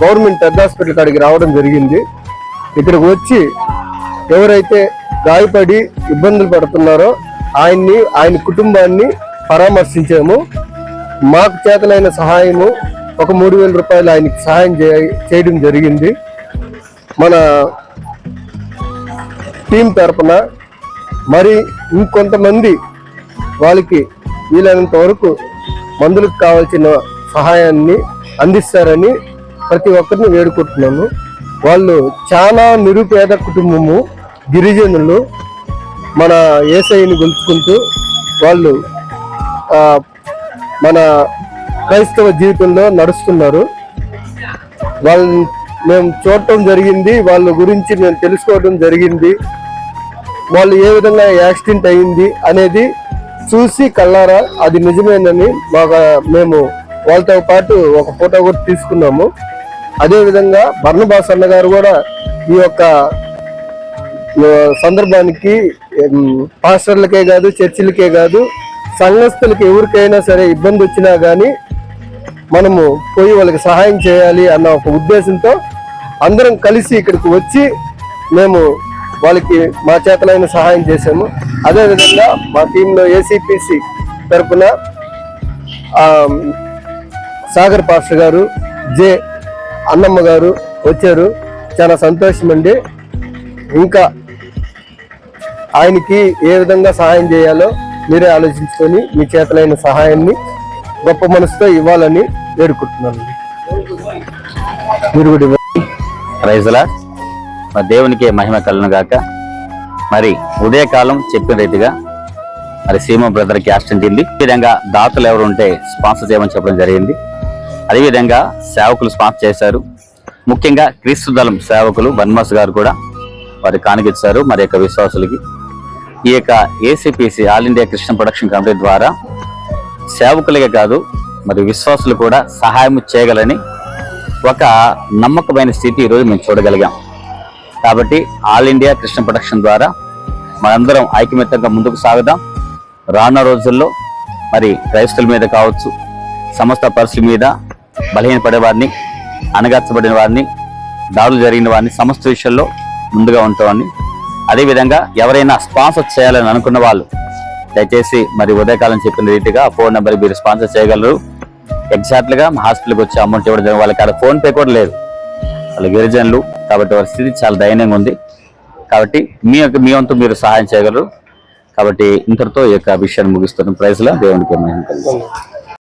Government పెద్ద hospital కాడికి రావడం జరిగింది. ఇక్కడికి వచ్చి ఎవరైతే గాయపడి ఇబ్బందులు పడుతున్నారో ఆయన కుటుంబాన్ని పరామర్శించాము. మాకు చేతనైన సహాయము ఒక 3,000 రూపాయలు ఆయనకి సహాయం చేయడం జరిగింది. మన టీం తరపున మరి ఇంకొంతమంది వాళ్ళకి వీలైనంత వరకు మందులకు కావాల్సిన సహాయాన్ని అందిస్తారని ప్రతి ఒక్కరిని వేడుకుంటున్నాము. వాళ్ళు చాలా నిరుపేద కుటుంబము, గిరిజనులు మన యేసయ్యని గొలుచుకుంటూ వాళ్ళు మన క్రైస్తవ జీవితంలో నడుస్తున్నారు. వాళ్ళని మేము చూడటం జరిగింది, వాళ్ళ గురించి మేము తెలుసుకోవడం జరిగింది. వాళ్ళు ఏ విధంగా యాక్సిడెంట్ అయింది అనేది చూసి కళ్ళారా అది నిజమేనని మేము వాళ్ళతో పాటు ఒక ఫోటో కూడా తీసుకున్నాము. అదేవిధంగా బర్నబాస్ అన్న గారు కూడా ఈ యొక్క సందర్భానికి పాస్టర్లకే కాదు, చర్చిలకే కాదు, సంఘస్థులకి ఎవరికైనా సరే ఇబ్బంది వచ్చినా కానీ మనము పోయి వాళ్ళకి సహాయం చేయాలి అన్న ఒక ఉద్దేశంతో అందరం కలిసి ఇక్కడికి వచ్చి మేము వాళ్ళకి మా చేతలైన సహాయం చేశాము. అదేవిధంగా మా టీంలో ఏసీపీసీ తరఫున సాగర్ పాస్టర్ గారు, జే అన్నమ్మ గారు వచ్చారు. చాలా సంతోషం అండి. ఇంకా ఆయనకి ఏ విధంగా సహాయం చేయాలో మీరే ఆలోచించుకొని మీ చేతలైన సహాయాన్ని గొప్ప మనసుతో ఇవ్వాలని వేడుకుంటున్నాను. మీరు కూడా రైజులా మా దేవునికి మహిమ కలను గాక. మరి ఉదయకాలం చెప్పిన రీతిగా మరి సీమ బ్రదర్కి యాక్సిడెంట్ అయింది. ఈ విధంగా దాతలు ఎవరు ఉంటే స్పాన్సర్ చేయమని చెప్పడం జరిగింది. అదేవిధంగా సేవకులు స్పాన్సర్ చేశారు. ముఖ్యంగా క్రీస్తు దళం సేవకులు బన్మాస్ గారు కూడా వారి కానుకిచ్చారు. మరి యొక్క విశ్వాసులకి ఈ యొక్క ACPC all India Christian production committee ద్వారా సేవకులకే కాదు మరి విశ్వాసులు కూడా సహాయం చేయగలని ఒక నమ్మకమైన స్థితి ఈరోజు మేము చూడగలిగాం. కాబట్టి ఆల్ ఇండియా క్రిస్టియన్ ప్రొడక్షన్ ద్వారా మనందరం ఐకమత్యంగా ముందుకు సాగుదాం. రానున్న రోజుల్లో మరి క్రైస్తవుల మీద కావచ్చు, సమస్త పరిస్థితుల మీద బలహీనపడే వారిని, అణగార్చబడిన వారిని, దాడులు జరిగిన వారిని సమస్త విషయాల్లో ముందుగా ఉంటామని, అదేవిధంగా ఎవరైనా స్పాన్సర్ చేయాలని అనుకున్న వాళ్ళు దయచేసి మరి ఉదయకాలం చెప్పిన రీతిగా ఫోన్ నెంబర్ మీరు స్పాన్సర్ చేయగలరు. ఎగ్జాక్ట్గా మా హాస్పిటల్కి వచ్చి అమౌంట్ ఇవ్వడం జరిగింది. వాళ్ళకి అక్కడ ఫోన్ పే కూడా లేదు, వాళ్ళు గిరిజనులు కాబట్టి వారి స్థితి చాలా దయనీయంగా ఉంది. కాబట్టి మీ వంతు మీరు సహాయం చేయగలరు. కాబట్టి ఇంతటితో ఈ యొక్క విషయాన్ని ముగిస్తున్నాం. ప్రైజ్లా దేవునికి మహిమ కలుగుతుంది.